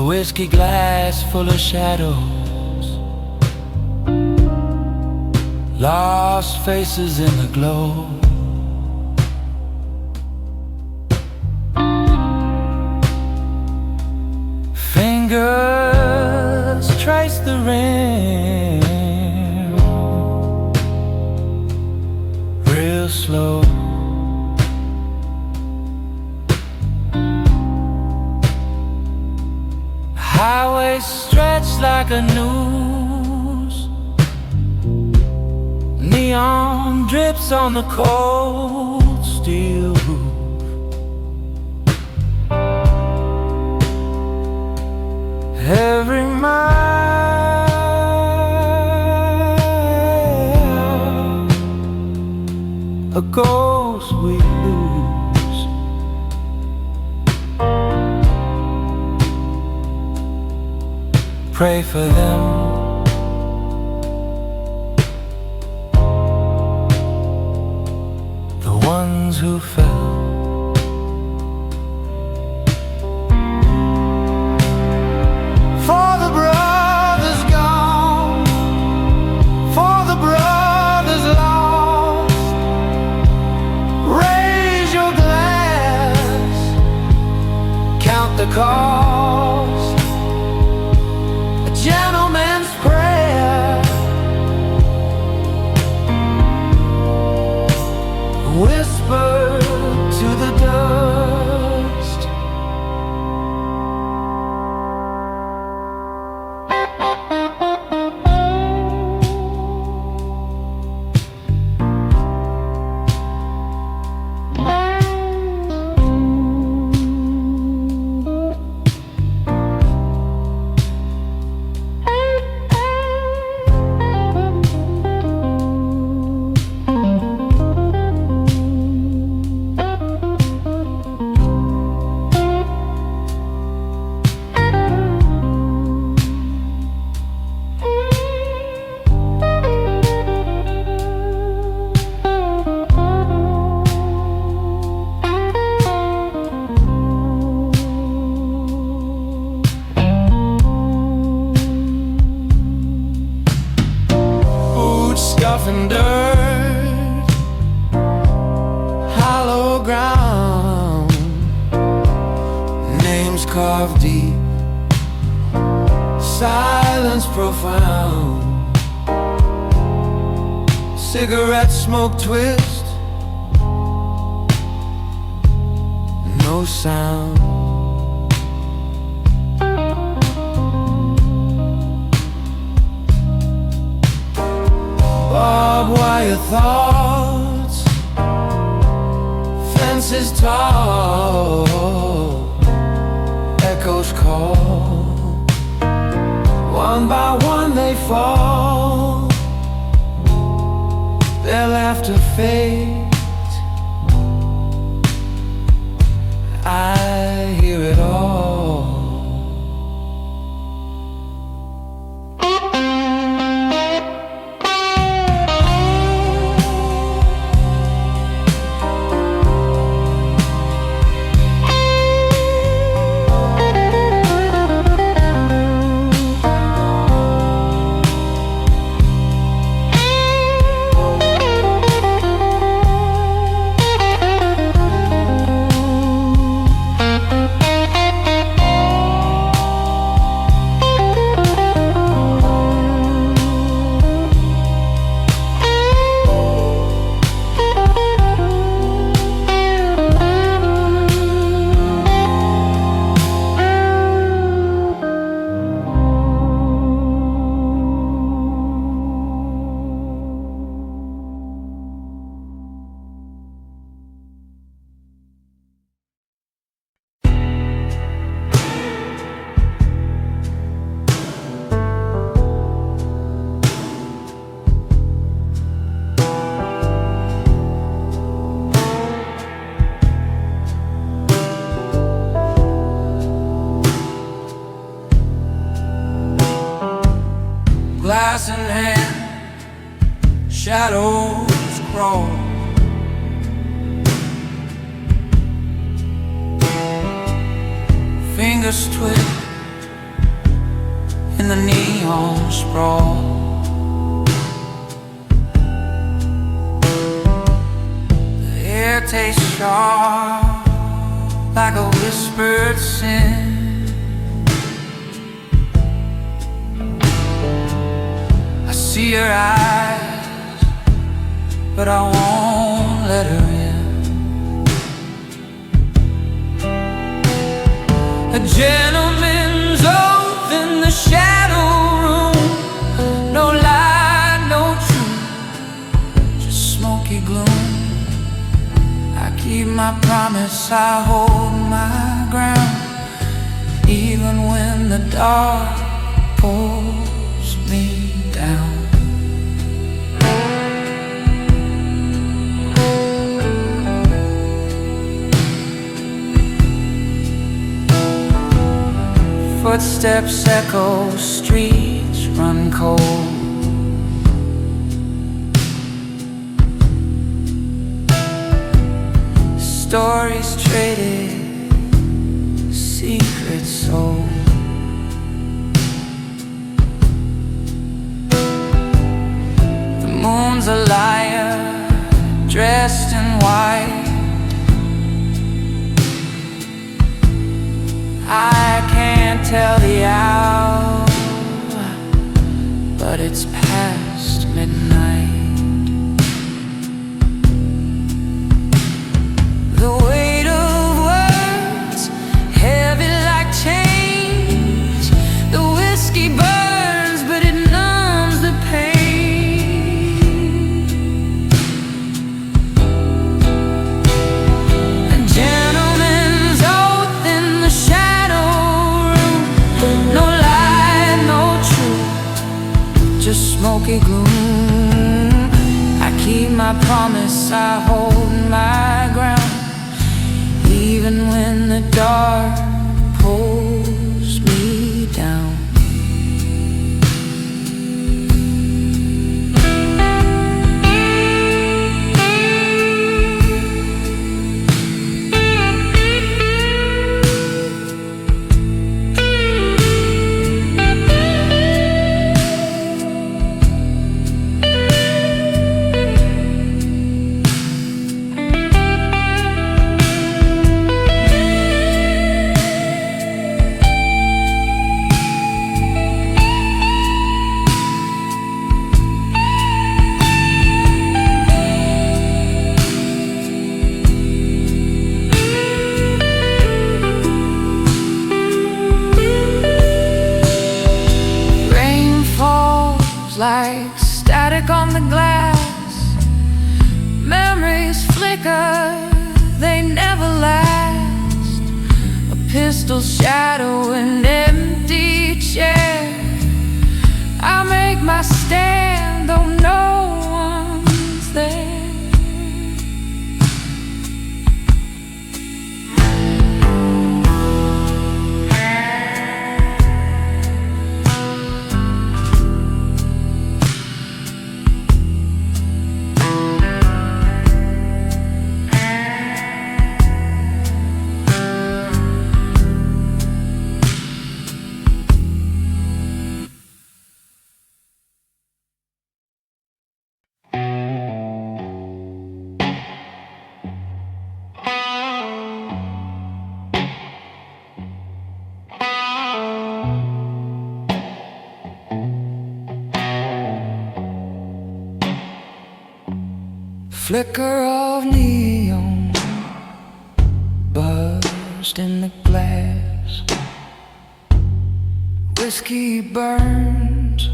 whiskey glass full of shadows, lost faces in the glow. Fingers trace the rim real slow. Highway stretched like a noose, neon drips on the cold steel roof. Every mile a ghost we lose. Pray for them, the ones who fell. For the brothers gone, for the brothers lost, raise your glass, count the cost. A gentleman's prayer, whisper to the dust. Scuffing dirt, hollow ground, names carved deep, silence profound. Cigarette smoke twist, no sound. Barbed wire thoughts, fences tall, echoes call. One by one they fall, their laughter fades. I hear it all. Glass in hand, shadows crawl. Fingers twist, in the neon sprawl. The air tastes sharp like a whispered sin. I see her eyes, but I won't let her in. A gentleman's oath in the shadow room. No lie, no truth, just smoky gloom. I keep my promise, I hold my ground, even when the dark pulls me down. Footsteps echo, streets run cold. Stories traded, secrets sold. The moon's a liar, dressed in white. I can't tell the hour, but it's past midnight. The weight of words, heavy like chains. The whiskey burns, but it numbs the pain. A gentleman's oath in the shadow room. No lie, no truth, just smoky gloom. I keep my promise, I hold my ground, even when the dark pulls me down. Like static on the glass, memories flicker, they never last. A pistol shadow, an empty chair. I make my stand, though no one's there. Flicker of neon buzzed in the glass. Whiskey burns,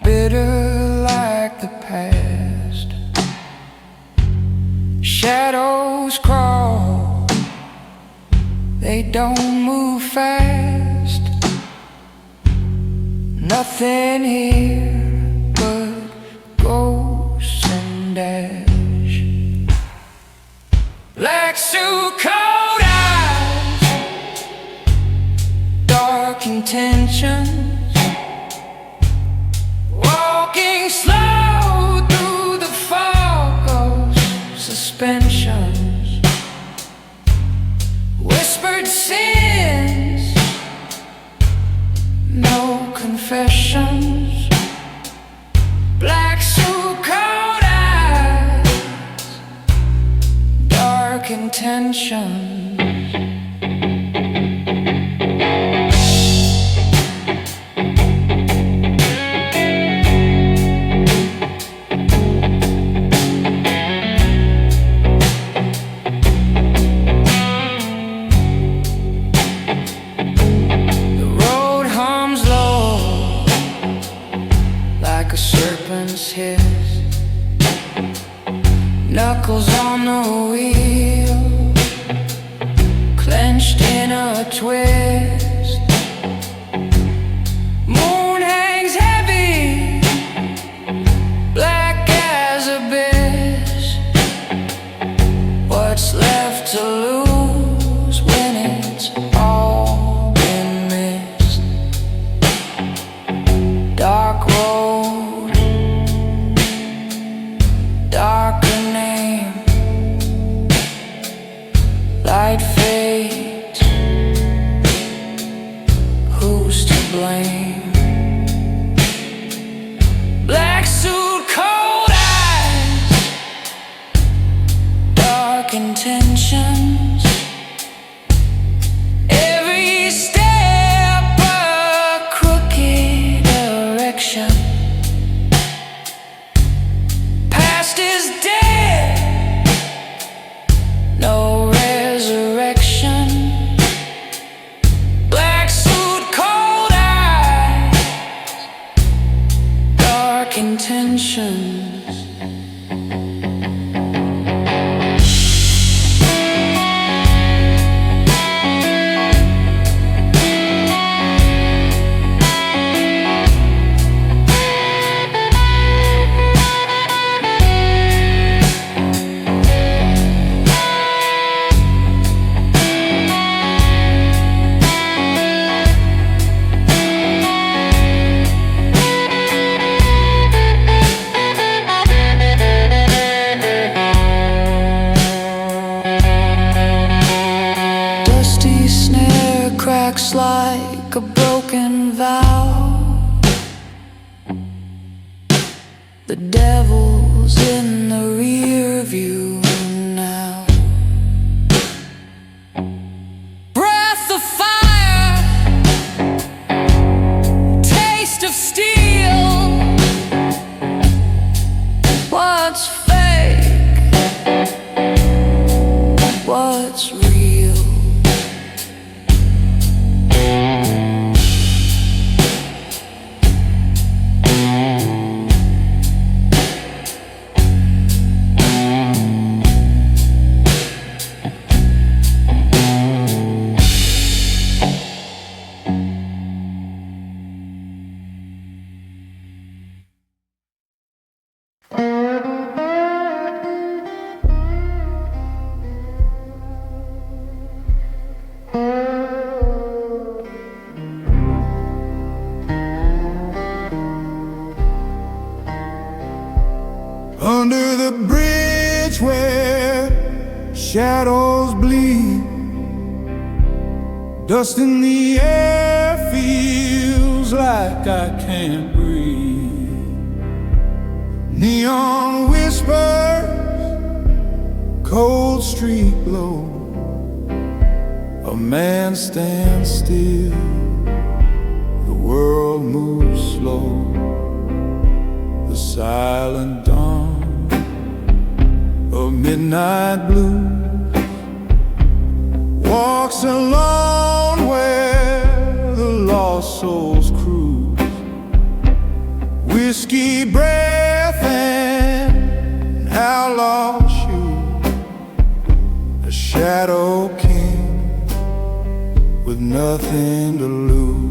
bitter like the past. Shadows crawl, they don't move fast. Nothing here but ghosts and ash. Black suit coat eyes, dark intentions, walking slow through the fog of suspensions. Whispered sins, no a twist. Moon hangs heavy, black as abyss. What's left to lose when it's all been missed? Dark road, darker name. Light fades, who's to blame? Black suit, cold eyes, dark intentions. Every step a crooked direction. Past is dead, no resurrection. Black suit, cold eyes, dark intentions. Dusty snare cracks like a broken vow. The devil's in the rear view now. Breath of fire, taste of steel. What's fake? What's real? Under the bridge where shadows bleed, dust in the air feels like I can't breathe. Neon whispers, cold street glow. A man stands still, the world moves slow. The silent dawn of midnight blue walks alone where the lost souls cruise. Whiskey breath and outlaw shoes. A shadow king with nothing to lose.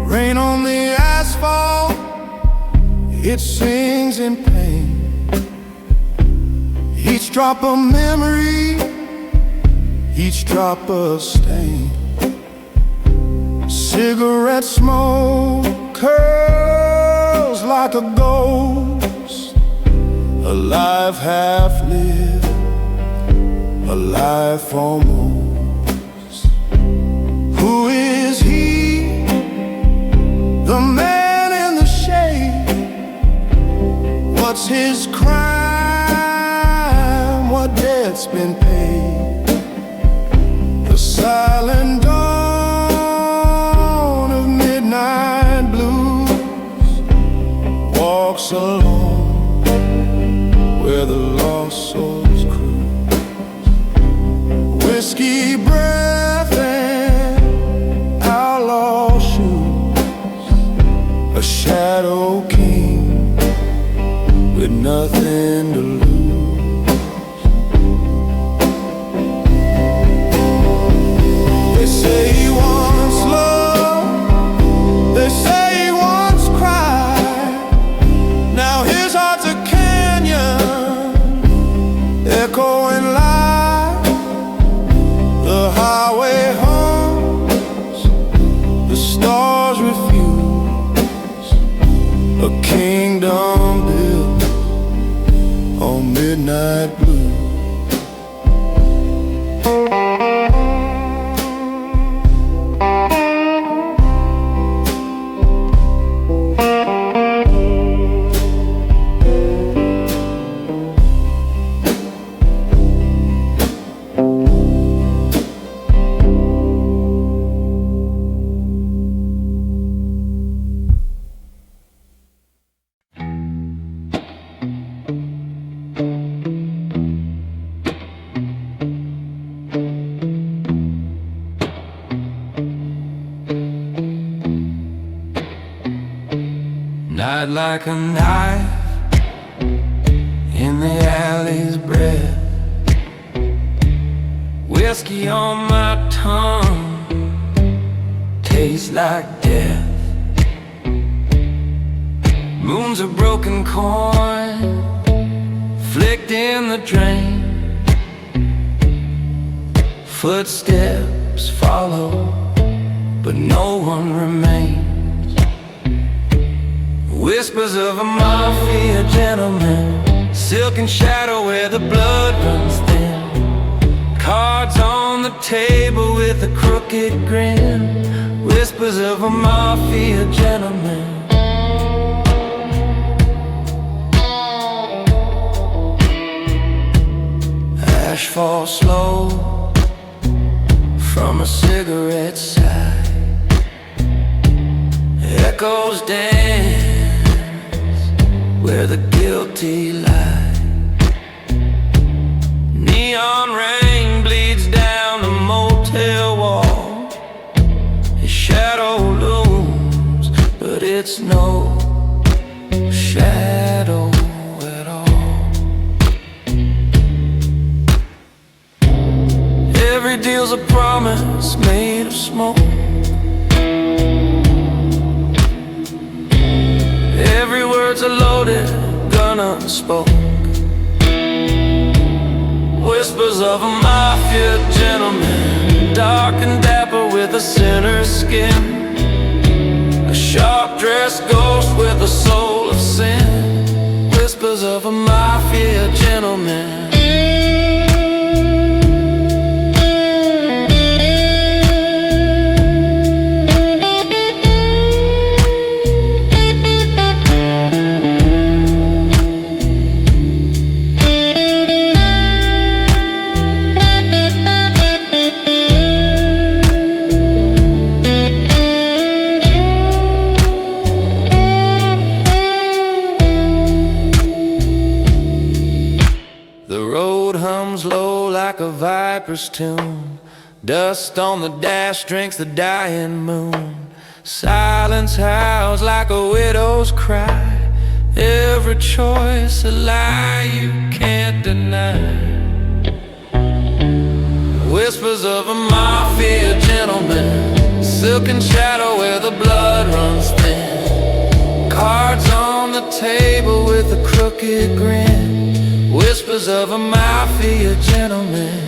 Rain on the asphalt, it sings in pain. Each drop a memory, each drop a stain. Cigarette smoke curls like a ghost. A life half lived, a life almost. Who is he? The man in the shade. What's his crime? What debt's been paid? The silent dawn of midnight blues walks alone where the lost souls cruise. Whiskey breath and I'd like a knife in the alley's breath, whiskey on my tongue, tastes like death. Moon's a broken coin, flicked in the drain. Footsteps follow, but no one remains. Whispers of a mafia gentleman, silken shadow where the blood runs thin. Cards on the table with a crooked grin. Whispers of a mafia gentleman. Ash falls slow from a cigarette side. Echoes dance where the guilty lie. Neon rain bleeds down the motel wall. His shadow looms, but it's no shadow at all. Every deal's a promise made of smoke. Every word's a loaded gun unspoke. Whispers of a mafia gentleman, dark and dapper with a sinner's skin. A sharp-dressed ghost with a soul of sin. Whispers of a mafia gentleman. A viper's tune, dust on the dash drinks the dying moon. Silence howls like a widow's cry. Every choice a lie you can't deny. Whispers of a mafia gentleman, silken shadow where the blood runs thin. Cards on the table with a crooked grin. Whispers of a mafia gentleman.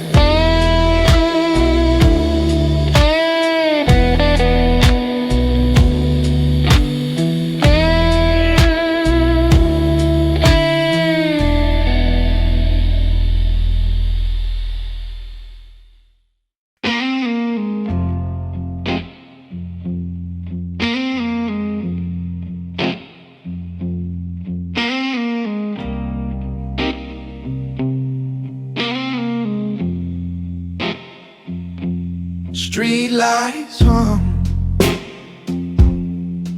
Street lights hum,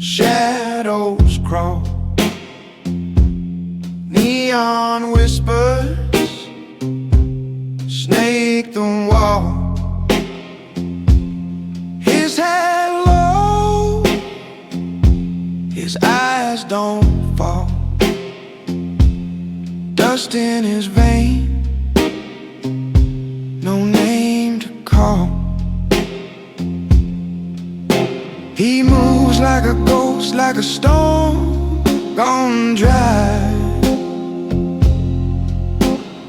shadows crawl. Neon whispers snake the wall. His head low, his eyes don't fall. Dust in his vein, no name to call. He moves like a ghost, like a stone gone dry.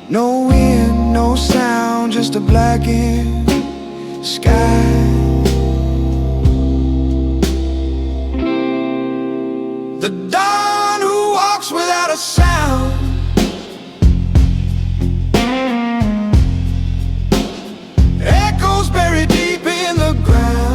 No wind, no sound, just a blackened sky. The dawn who walks without a sound. Echoes buried deep in the ground.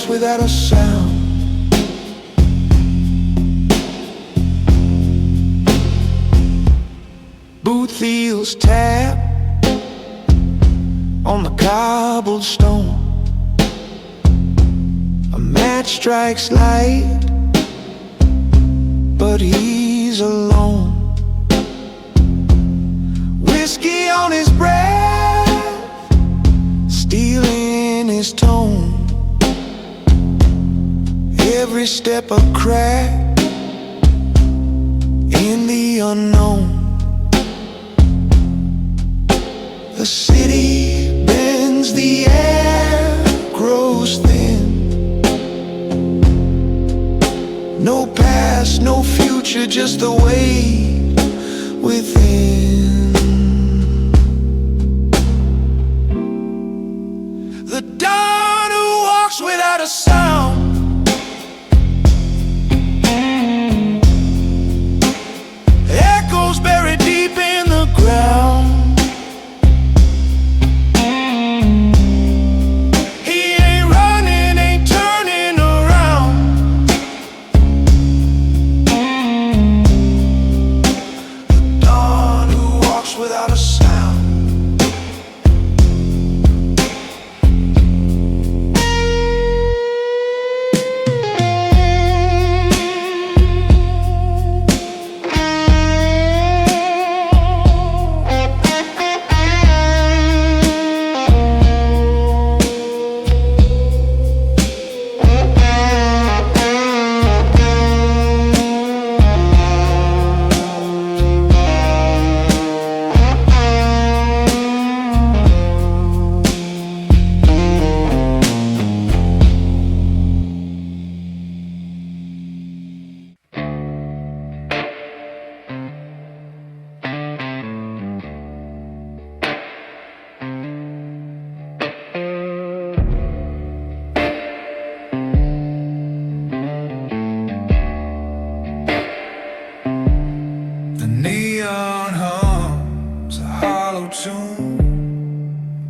Without a sound. Booth heels tap on the cobbled stone. A match strikes light, but he's he's alone. Whiskey on his breath, steel in his tone. Every step a crack in the unknown. The city bends, the air grows thin. No past, no future, just the weight within. The dawn who walks without a sound. Echoes buried deep in the ground.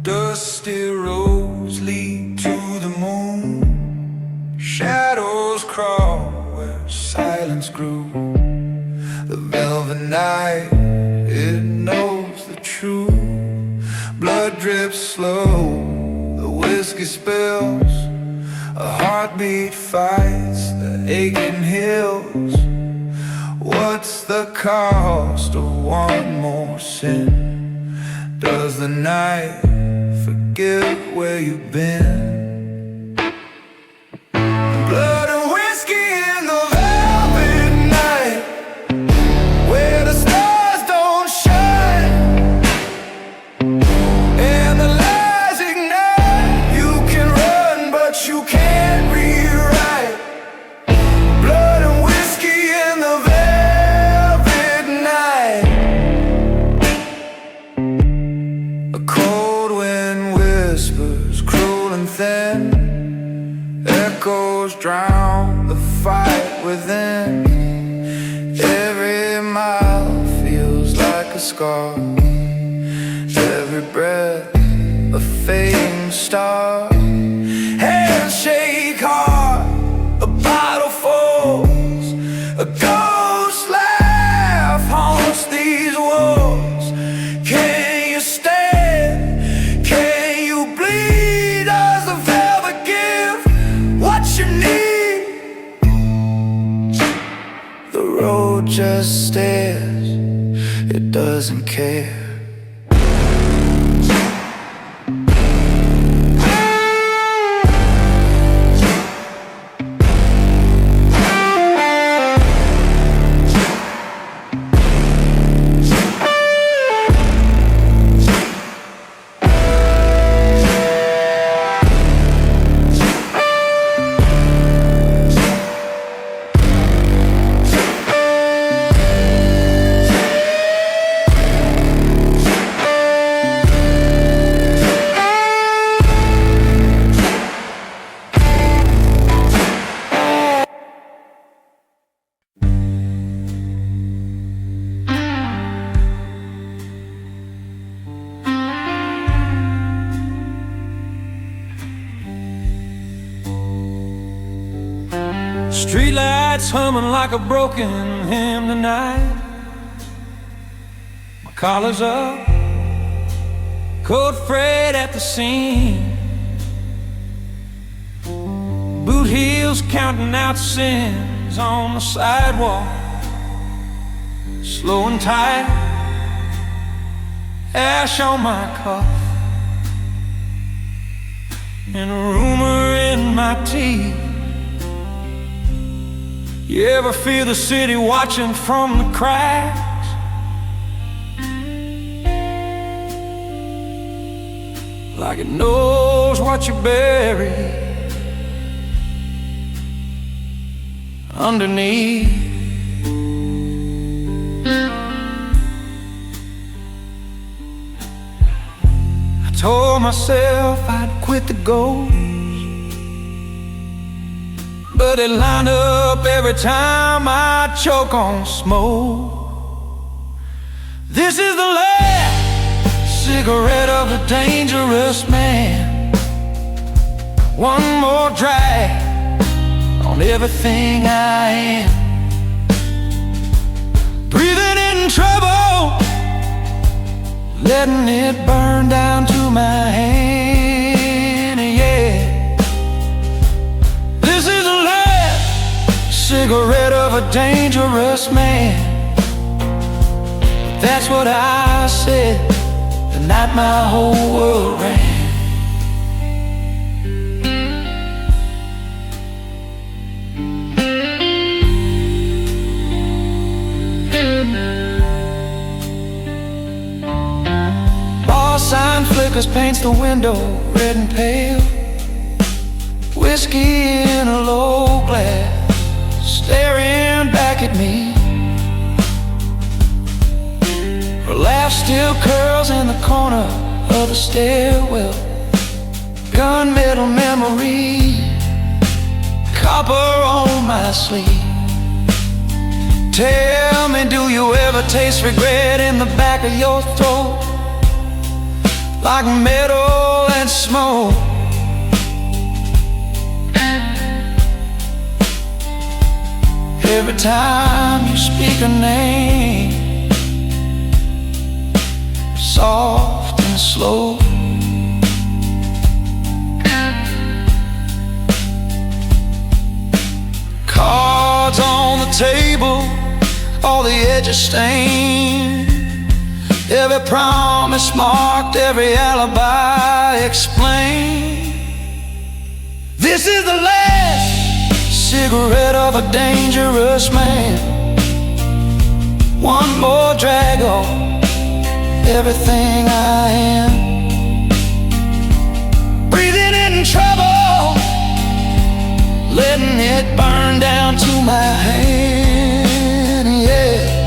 Dusty roads lead to the moon. Shadows crawl where silence grew. The velvet night, it knows the truth. Blood drips slow, the whiskey spills. A heartbeat fights the aching hills. What's the cost of one more sin? Does the night forget where you've been? Blood and whiskey in the velvet night, where the stars don't shine and the lies ignite. You can run but you can't rewrite. Blood and whiskey in the velvet night. A cold wind whispers, cruel and thin. Echoes drown the fight within. Every mile feels like a scar. Every breath a fading star. Hands shake hard, a bottle falls. A ghost laugh haunts these walls. Can you stand? Can you bleed? Does the velvet give what you need? The road just stares, it doesn't care. Streetlights humming like a broken hymn tonight. My collar's up, coat frayed at the seam. Boot heels counting out sins on the sidewalk. slow and tight, ash on my cuff, and a rumor in my teeth. You ever feel the city watching from the cracks? Like it knows what you buried underneath. I told myself I'd quit the ghost, but it lined up every time I choke on smoke. This is the last cigarette of a dangerous man. One more drag on everything I am. Breathing in trouble, letting it burn down to my hand, yeah. This is the last cigarette of a dangerous man. That's what I said the night my whole world ran. Sign flickers, paints the window red and pale. Whiskey in a low glass, staring back at me. Her laugh still curls in the corner of the stairwell. Gunmetal memory, copper on my sleeve. Tell me, do you ever taste regret in the back of your throat? Like metal and smoke. Every time you speak a name, soft and slow. Cards on the table, all the edges stained. Every promise marked, every alibi explained. This is the last cigarette of a dangerous man. One more drag on everything I am. Breathing in trouble, letting it burn down to my hand, yeah.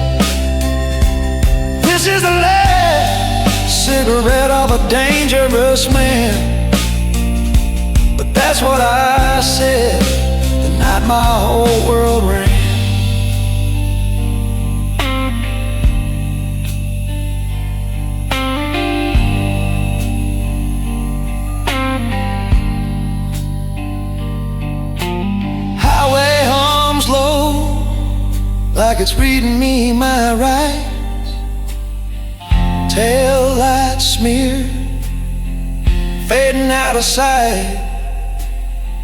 This is the last cigarette of a dangerous man. But that's what I said the night my whole world ran. Highway hums low, like it's reading me my rights. Tail light smear, fading out of sight.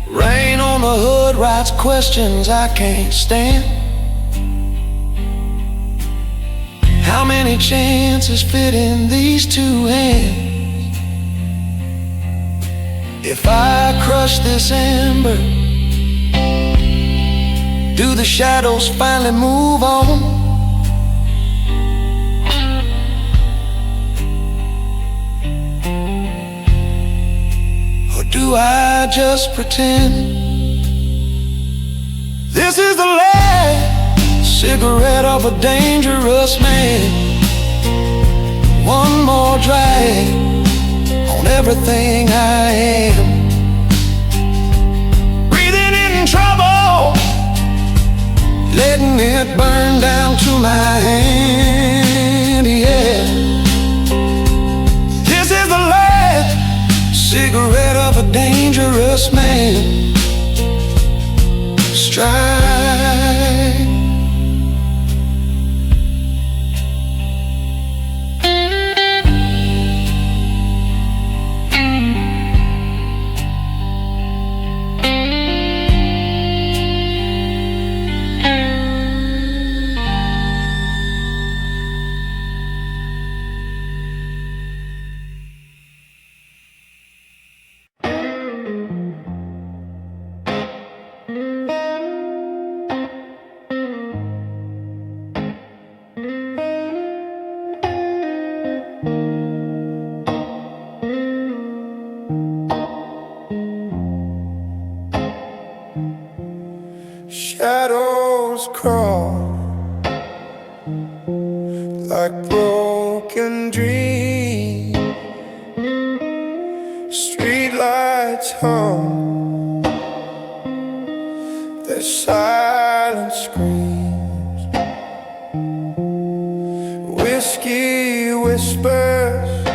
Rain on the hood writes questions I can't stand. How many chances fit in these two hands? If I crush this ember, do the shadows finally move on? Do I just pretend? This is the last cigarette of a dangerous man. One more drag on everything I am. Breathing in trouble, letting it burn down to my hand, yeah. This is the last cigarette of a dangerous man. Strike. Shadows crawl like broken dreams. Streetlights hum their silent screams. Whiskey whispers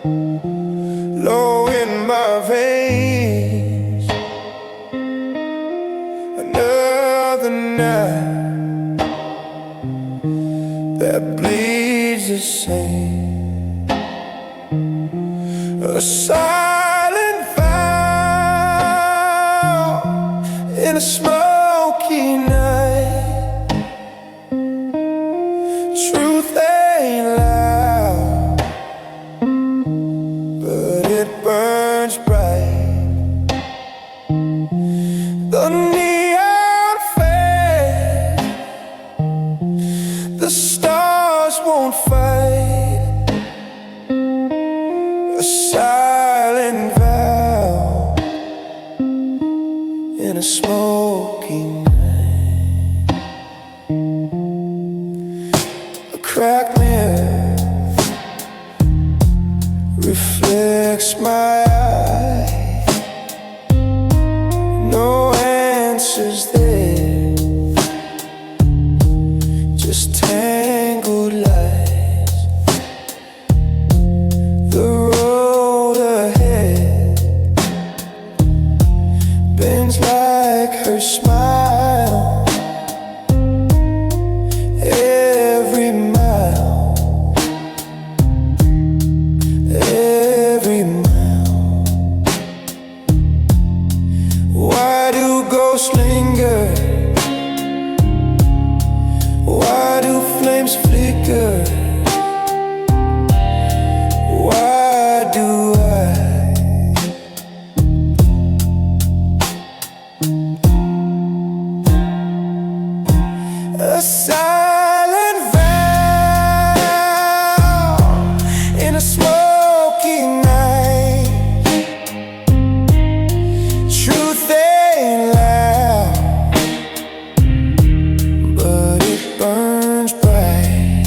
low in my veins. Another night that bleeds the same. A silent vow in a smoky night. Truth ain't loud, but it burns bright. The neon fade, the stars won't fight. A silent vow in a smoky night. A cracked mirror reflects my eye. No answers there, just tangled lies. The road ahead bends like her smile. Every mile, every mile. Why do ghosts linger? Why do flames flicker? Why do I? A silent vow in a smoky night. Truth ain't loud, but it burns bright.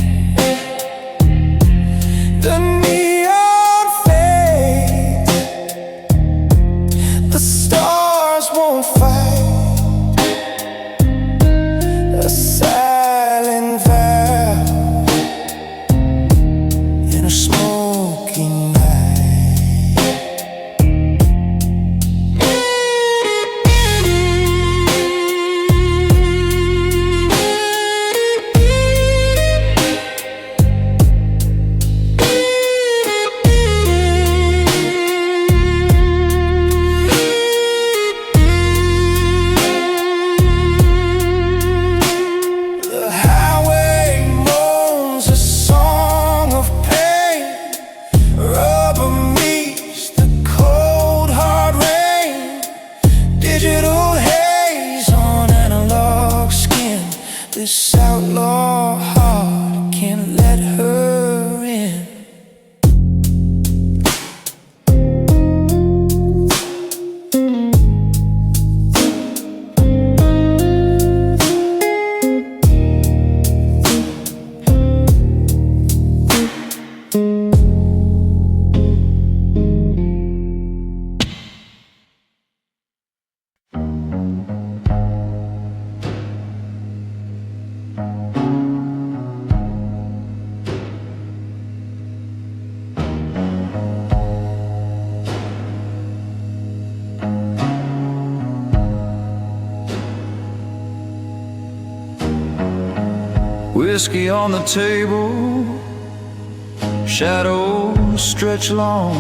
The neon fades, the stars won't fight. A silent vow in a smoky night. The highway moans a song of pain. Rubber meets the cold hard rain. Digital haze on analog skin. This outlaw heart can't let her in. Whiskey on the table, shadows stretch long.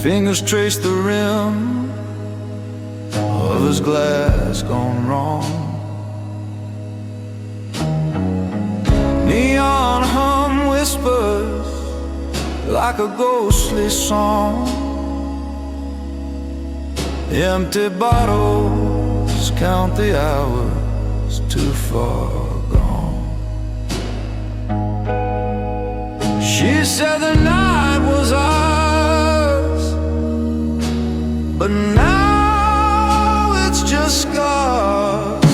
Fingers trace the rim of his glass gone wrong. Neon hum whispers like a ghostly song. Empty bottles count the hours too far gone. She said the night was ours, but now just scars.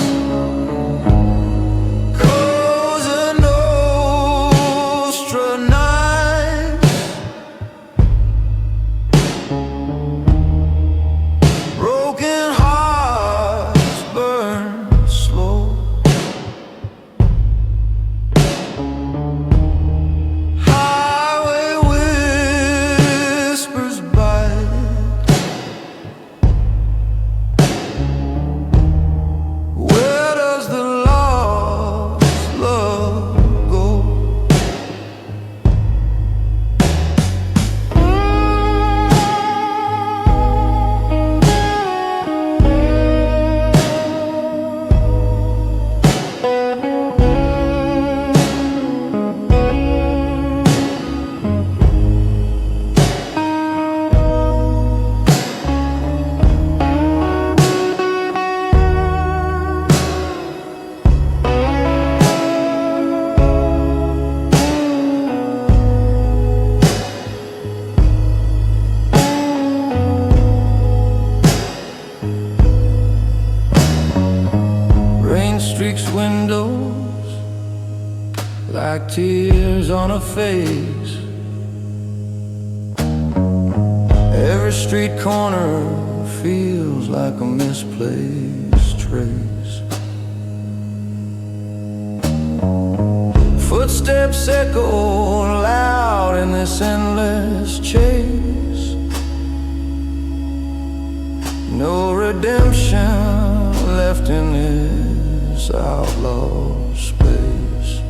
Cosa Nostra nights, broken hearts burn slow. Highway whispers bite. Where does the lost love go? Rain streaks windows like tears on a face. Every street corner feels like a misplaced trace. Footsteps echo loud in this endless chase. No redemption left in this outlaw space.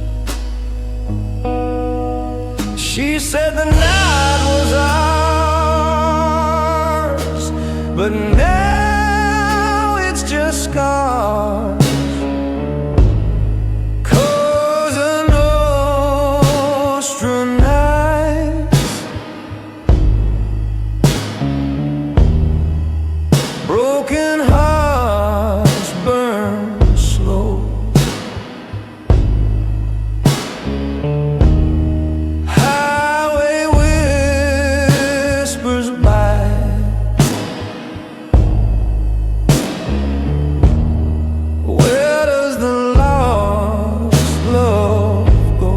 She said the night was ours, but now it's just scars. Cosa Nostra nights, broken hearts burn slow. Highway whispers bite. Where does the lost love go?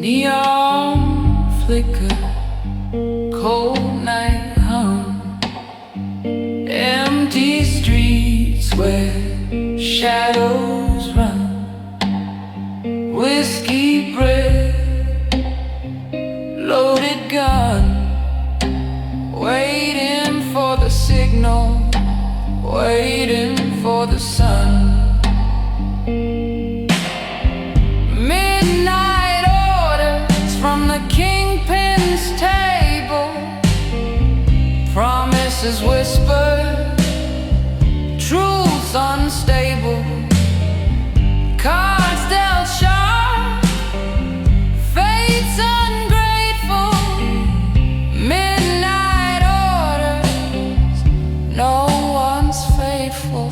Neon flicker, cold night hum, empty streets where shadows run, whiskey breath, loaded gun, waiting for the signal, waiting for the sun. Midnight orders from the Kingpin's table, promises whispered, truths unstable, cards dealt sharp, fate's ungrateful. Midnight orders, no one's faithful.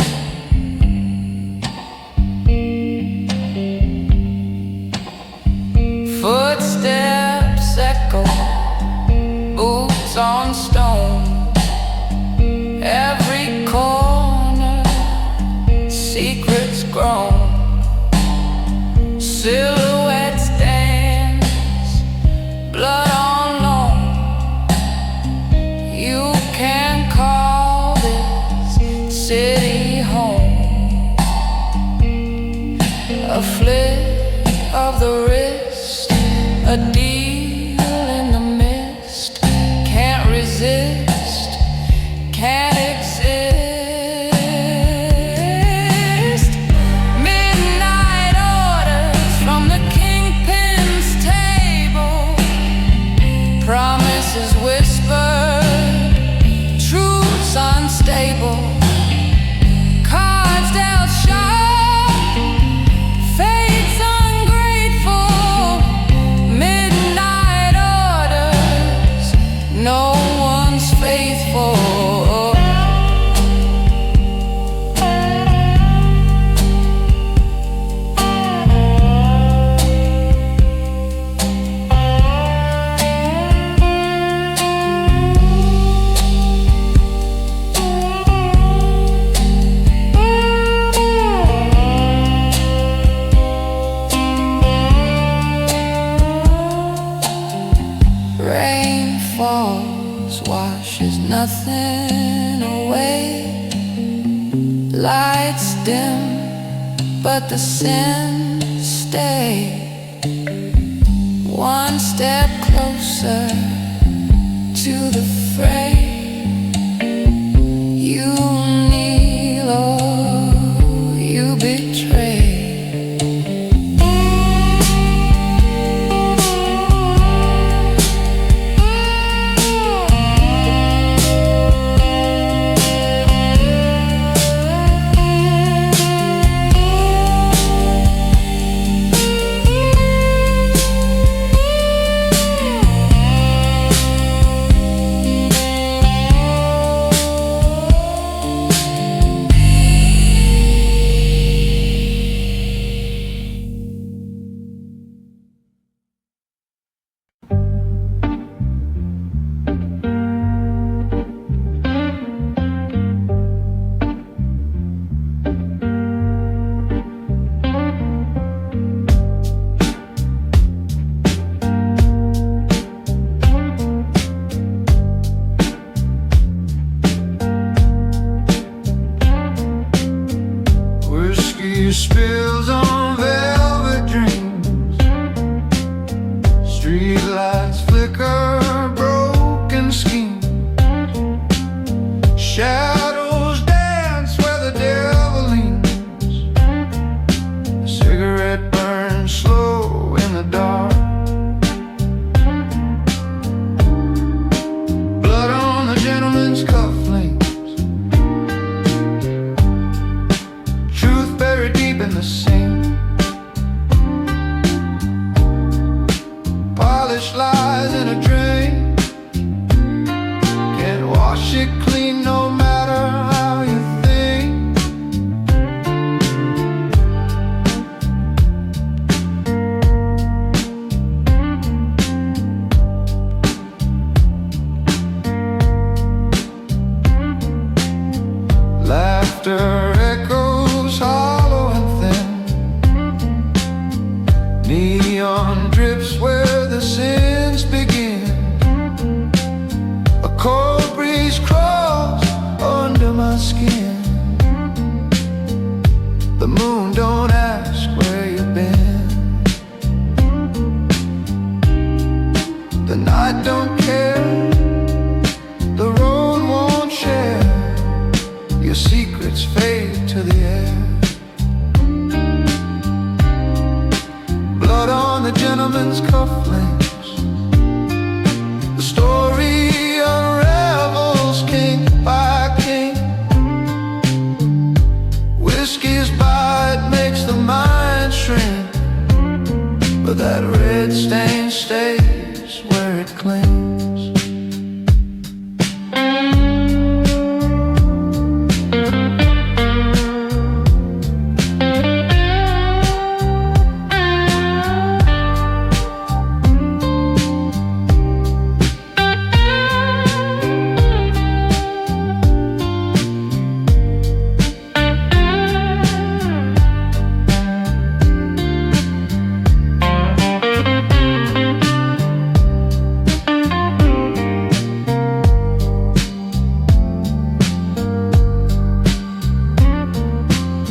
Footsteps echo, boots on stone, every corner, secrets grown, silhouettes dance, blood on loan. You can call this city home. Lights dim, but the scents stay. One step closer to the fray. You kneel or you betray. Spills on velvet dreams. Streetlights flicker, broken schemes. Shadows dance where the devil leans. A cigarette burns slow in the dark. Blood on the gentleman's cufflinks. In the sink, polished lies in a drain. Can't wash it clean no matter how you think. Laughter echoes hollow and thin. Neon drips where the sins begin. A cold breeze crawls under my skin. The moon don't ask where you've been. The night don't care. The road won't share. Your secrets fade to the air. Blood on the gentleman's cufflinks. The story unravels king by king. Whiskey's bite makes the mind shrink, but that red stain stays where it clings.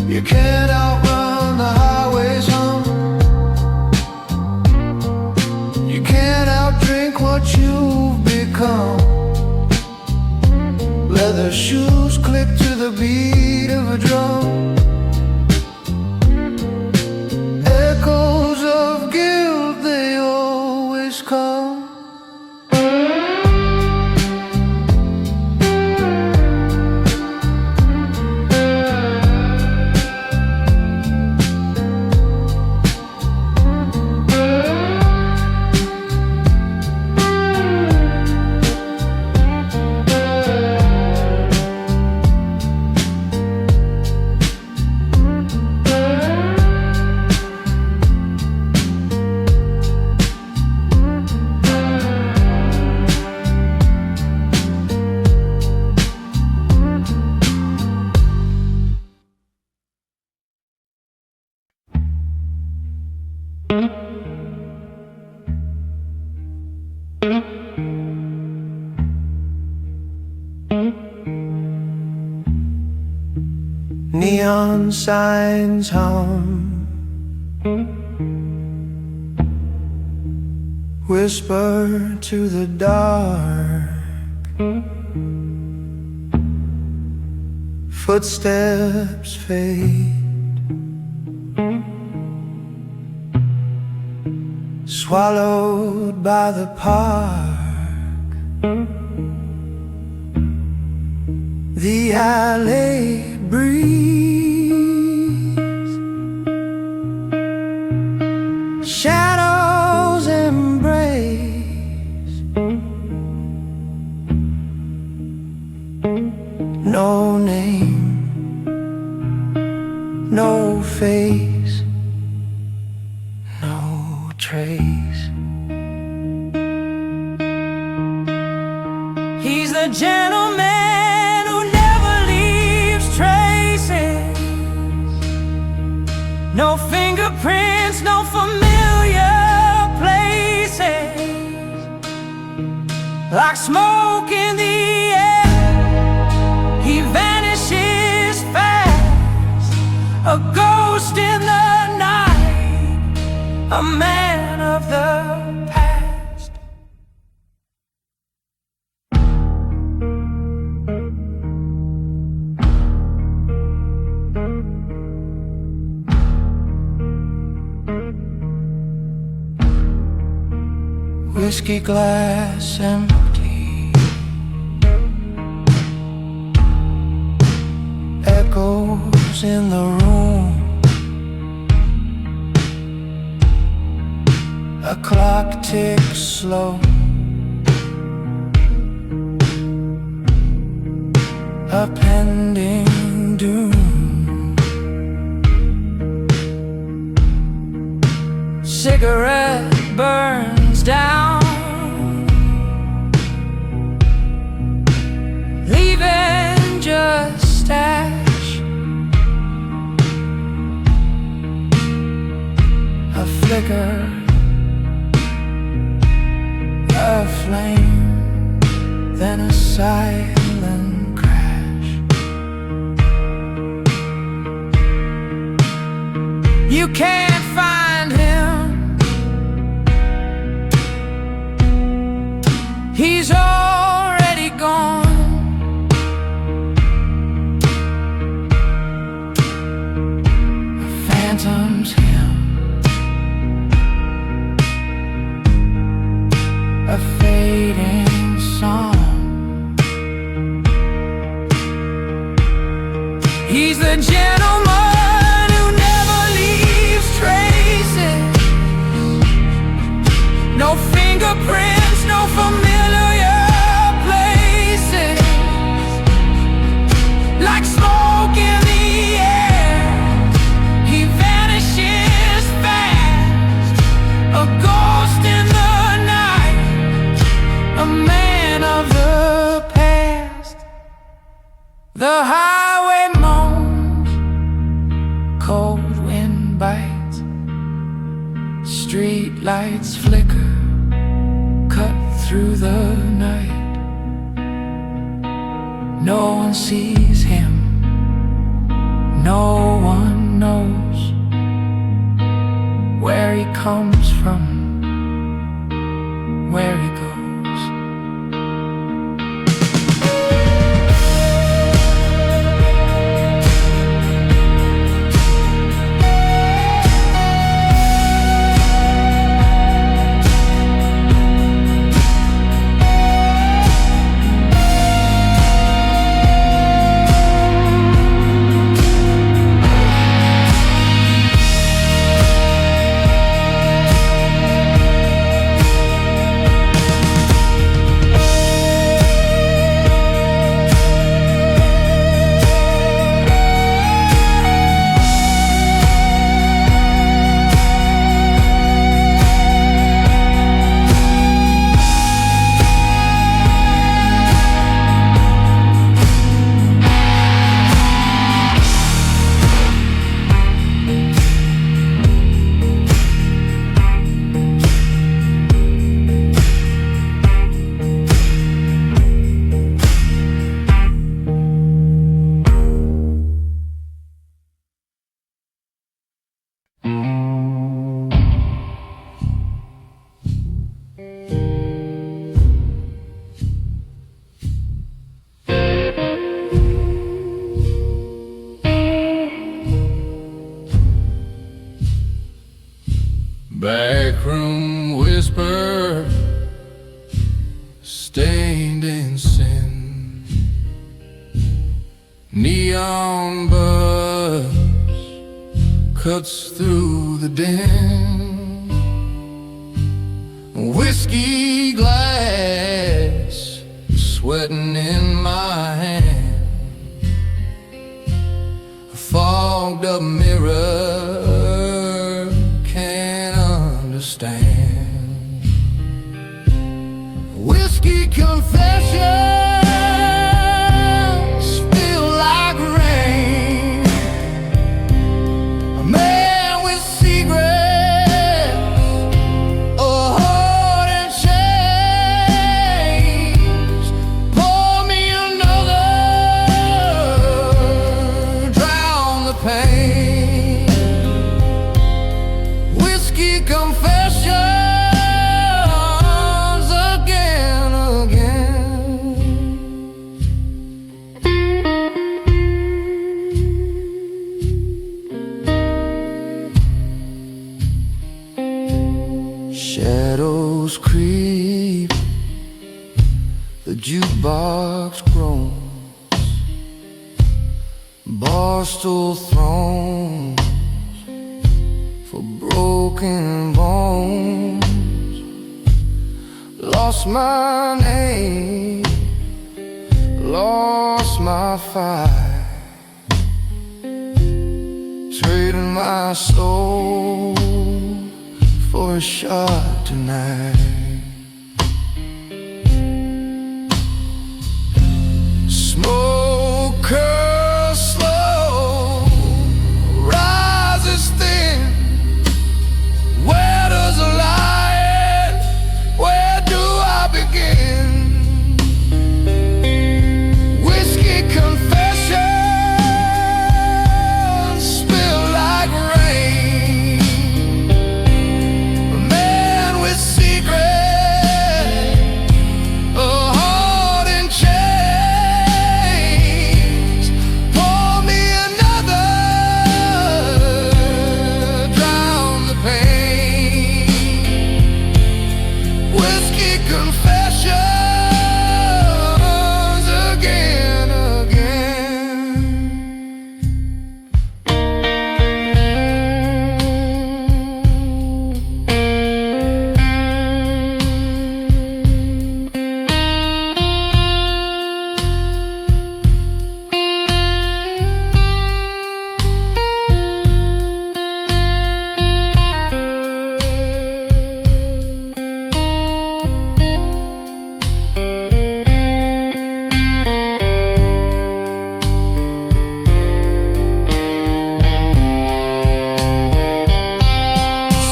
You can't outrun the highway's hum. You can't outdrink what you've become. Leather shoes click to the beat of a drum. Echoes of guilt, they always come. Neon signs hum, whisper to the dark. Footsteps fade, swallowed by the park. The alley breeze, shadows embrace. No name, no face, no trace. He's the gentleman who never leaves traces. No fingerprints, no familiar places. Like smoke in the air, he vanishes fast. A ghost in the night, a man of the past. Whiskey glass empty, echoes in the room. A clock ticks slow, a pending doom. Cigarette burns down, leaving just ash. A flicker, a flame, then a silent crash. You can't find him, he's already gone. A phantom's him, a fading song. He's the gentleman who never leaves traces. No fingerprints, no familiar places. Like smoke in the air, he vanishes fast. A ghost in the night, a man of the past. The highway moans, cold wind bites, street lights flicker, cut through the night. No one sees him, no one knows where he comes from, where he goes. Backroom whisper, stained in sin. Neon buzz cuts through the din. Whiskey glass sweating in my hand. A fogged up mirror can't understand. Whiskey confessions feel like rain. A man with secrets, a heart and chains. Pour me another, drown the pain. Whiskey confessions again, again. Shadows creep, the jukebox groans, barstool thrones for broken bones. Lost my name, lost my fight, trading my soul for a shot tonight. Smoke her slow, rises thin. Where does the lie end? Where do I begin? Whiskey confessions spill like rain. A man with secrets, a heart in chains. Pour me another, drown the pain. Whiskey confessions again, again.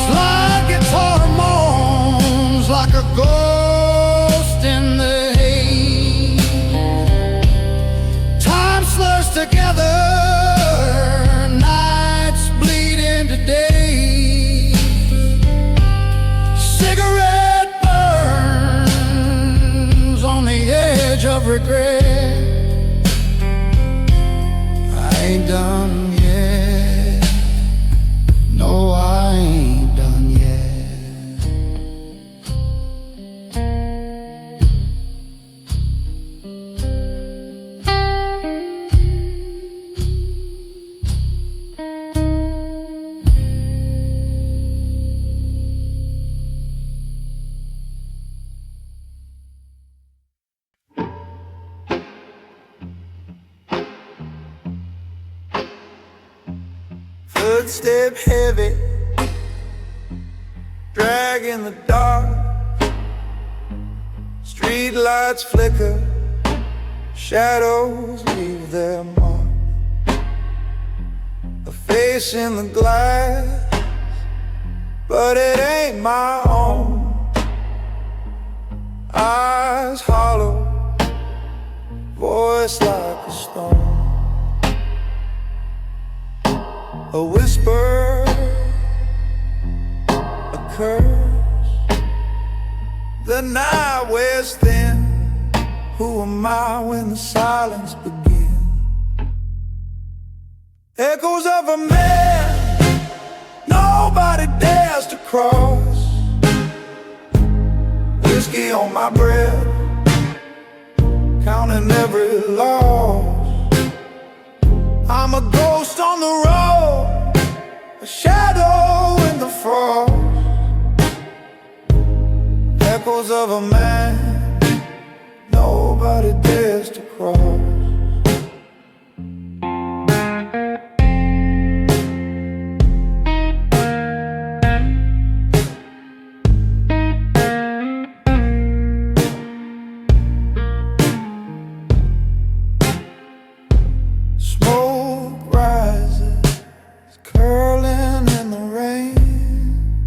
Slide guitar moans like a ghost in the haze. Time slurs together, nights bleed into days. Cigarette burns on the edge of regret. I ain't done yet. No, I ain't done yet. Footstep heavy, drag in the dark. Street lights flicker, shadows leave their mark. A face in the glass, but it ain't my own. Eyes hollow, voice like a stone. A whisper, a curse. The night wears thin. Who am I when the silence begins? Echoes of a man nobody dares to cross. Whiskey on my breath, counting every loss. I'm a ghost on the road, a shadow in the frost. Echoes of a man nobody dares to cross. Smoke rises, curling in the rain.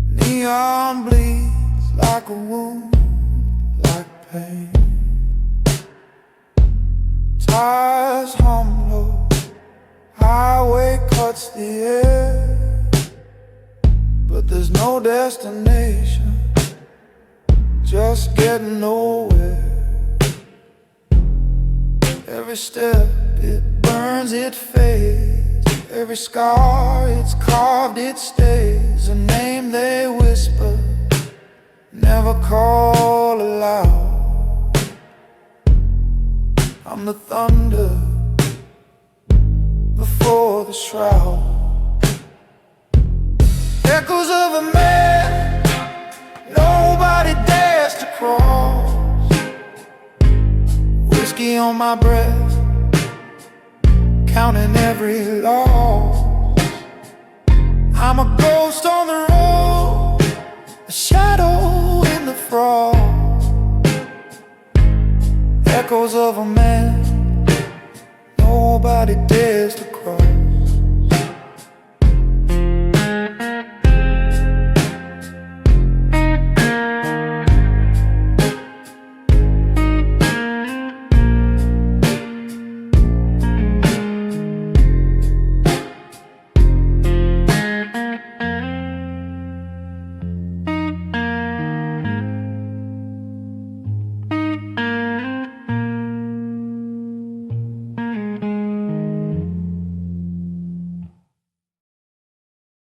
Neon bleeds like a wound, like pain. Tires hum low, highway cuts the air, but there's no destination, just getting nowhere. Every step, it burns, it fades. Every scar, it's carved, it stays. A name they whisper, never call aloud. I'm the thunder before the shroud. Echoes of a man nobody dares to cross. Whiskey on my breath, counting every loss. I'm a ghost on the road, a shadow in the frost. Echoes of a man nobody dares to cross.